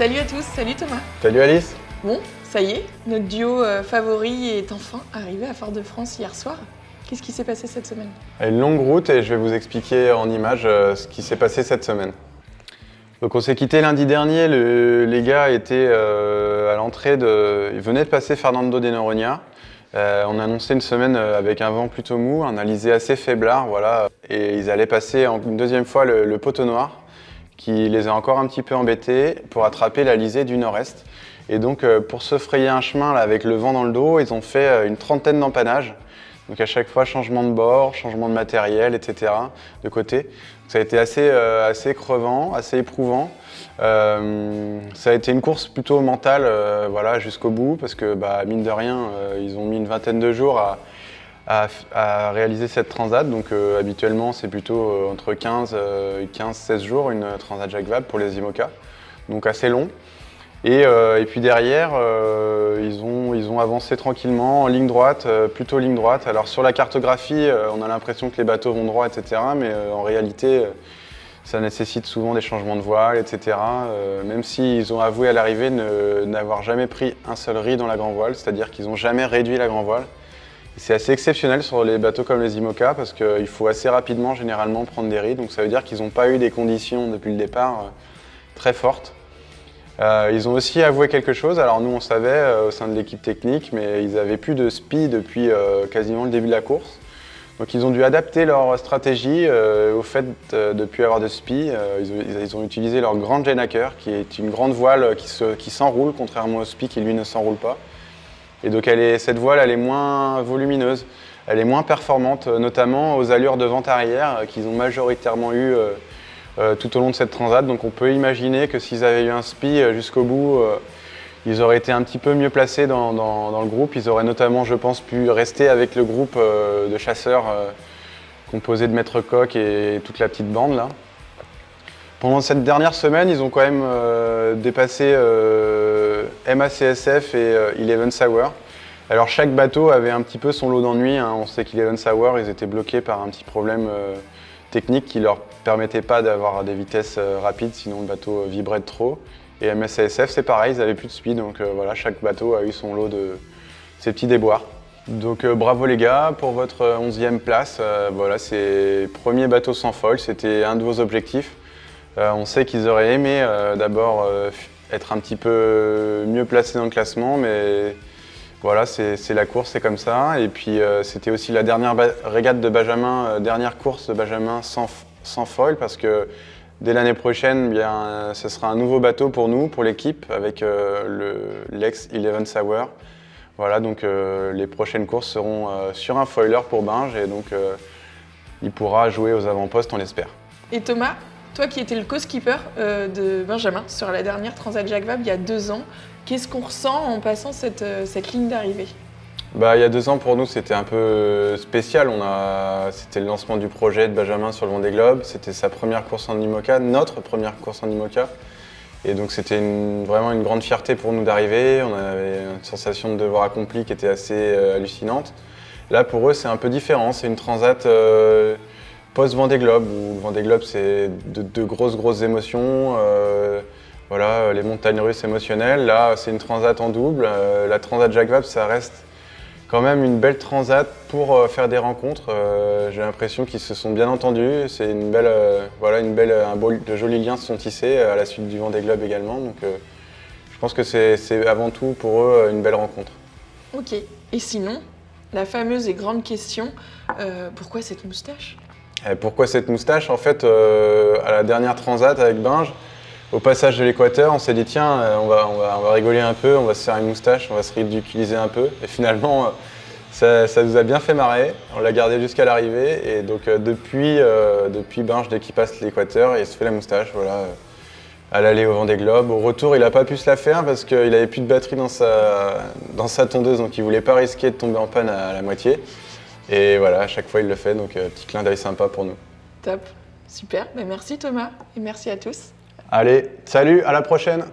Salut à tous, salut Thomas. Salut Alice. Bon, ça y est, notre duo favori est enfin arrivé à Fort-de-France hier soir. Qu'est-ce qui s'est passé cette semaine? Une longue route et je vais vous expliquer en images ce qui s'est passé cette semaine. Donc on s'est quitté lundi dernier, les gars étaient à l'entrée ils venaient de passer Fernando de Noronha. On a annoncé une semaine avec un vent plutôt mou, un alizé assez faiblard, voilà. Et ils allaient passer une deuxième fois le poteau noir, qui les a encore un petit peu embêtés pour attraper l'alizé du nord-est. Et donc pour se frayer un chemin là, avec le vent dans le dos, ils ont fait une trentaine d'empannages. Donc à chaque fois, changement de bord, changement de matériel, etc. de côté. Donc, ça a été assez crevant, assez éprouvant. Ça a été une course plutôt mentale voilà, jusqu'au bout, parce que mine de rien, ils ont mis une vingtaine de jours à réaliser cette transat. Donc habituellement, c'est plutôt entre 15-16 jours une transat Jacques Vabre pour les IMOCA. Donc assez long. Et puis derrière, ils ont avancé tranquillement en ligne droite, plutôt ligne droite. Alors sur la cartographie, on a l'impression que les bateaux vont droit, etc. Mais en réalité, ça nécessite souvent des changements de voile, etc. Même s'ils ont avoué à l'arrivée n'avoir jamais pris un seul riz dans la grand voile, c'est-à-dire qu'ils n'ont jamais réduit la grand voile. C'est assez exceptionnel sur les bateaux comme les IMOCA parce qu'il faut assez rapidement, généralement, prendre des riz. Donc ça veut dire qu'ils n'ont pas eu des conditions depuis le départ très fortes. Ils ont aussi avoué quelque chose, alors nous on savait au sein de l'équipe technique, mais ils n'avaient plus de SPI depuis quasiment le début de la course. Donc ils ont dû adapter leur stratégie au fait de ne plus avoir de SPI. Ils ont utilisé leur grande Jenaker, qui est une grande voile qui s'enroule, contrairement au SPI qui lui ne s'enroule pas. Et donc cette voile elle est moins volumineuse, elle est moins performante, notamment aux allures de vent arrière qu'ils ont majoritairement eu tout au long de cette transat. Donc on peut imaginer que s'ils avaient eu un SPI jusqu'au bout, ils auraient été un petit peu mieux placés dans le groupe. Ils auraient notamment, je pense, pu rester avec le groupe de chasseurs composé de Maître Coq et toute la petite bande là. Pendant cette dernière semaine, ils ont quand même dépassé MACSF et Eleven Sour. Alors chaque bateau avait un petit peu son lot d'ennuis. Hein. On sait qu'Eleven Sour, ils étaient bloqués par un petit problème technique qui leur permettait pas d'avoir des vitesses rapides, sinon le bateau vibrait de trop. Et MSASF, c'est pareil, ils n'avaient plus de speed, donc voilà, chaque bateau a eu son lot de ces petits déboires. Donc bravo les gars pour votre 11e place. Voilà, c'est premier bateau sans foil, c'était un de vos objectifs. On sait qu'ils auraient aimé d'abord être un petit peu mieux placés dans le classement, mais voilà, c'est la course, c'est comme ça. Et puis c'était aussi la dernière régate de Benjamin, dernière course de Benjamin sans foil, parce que dès l'année prochaine, bien, ce sera un nouveau bateau pour nous, pour l'équipe, avec l'ex Eleven Sour. Voilà, donc les prochaines courses seront sur un foiler pour Binge, et donc il pourra jouer aux avant-postes, on l'espère. Et Thomas, toi qui étais le co-skipper de Benjamin sur la dernière Transat Jacques Vabre il y a 2 ans, qu'est-ce qu'on ressent en passant cette ligne d'arrivée? Il y a 2 ans, pour nous, c'était un peu spécial. C'était le lancement du projet de Benjamin sur le Vendée Globe. C'était sa première course en IMOCA, notre première course en IMOCA. Et donc, c'était vraiment une grande fierté pour nous d'arriver. On avait une sensation de devoir accompli qui était assez hallucinante. Là, pour eux, c'est un peu différent. C'est une transat post-Vendée Globe, où le Vendée Globe, c'est de grosses émotions. Voilà, les montagnes russes émotionnelles. Là, c'est une transat en double. La transat Jacques Vabre, ça reste quand même une belle transat pour faire des rencontres. J'ai l'impression qu'ils se sont bien entendus. C'est une belle, de jolis liens se sont tissés à la suite du Vendée Globe également. Donc, je pense que c'est avant tout pour eux une belle rencontre. Ok. Et sinon, la fameuse et grande question, pourquoi cette moustache? Pourquoi cette moustache? En fait, à la dernière transat avec Binge, au passage de l'équateur, on s'est dit tiens, on va rigoler un peu, on va se faire une moustache, on va se ridiculiser un peu. Et finalement, ça nous a bien fait marrer. On l'a gardé jusqu'à l'arrivée. Et donc depuis Binge, dès qu'il passe l'équateur, il se fait la moustache. Voilà, à l'aller au Vendée Globe. Au retour, il n'a pas pu se la faire parce qu'il n'avait plus de batterie dans sa tondeuse, donc il ne voulait pas risquer de tomber en panne à la moitié. Et voilà, à chaque fois il le fait, donc petit clin d'œil sympa pour nous. Top, super. Merci Thomas et merci à tous. Allez, salut, à la prochaine!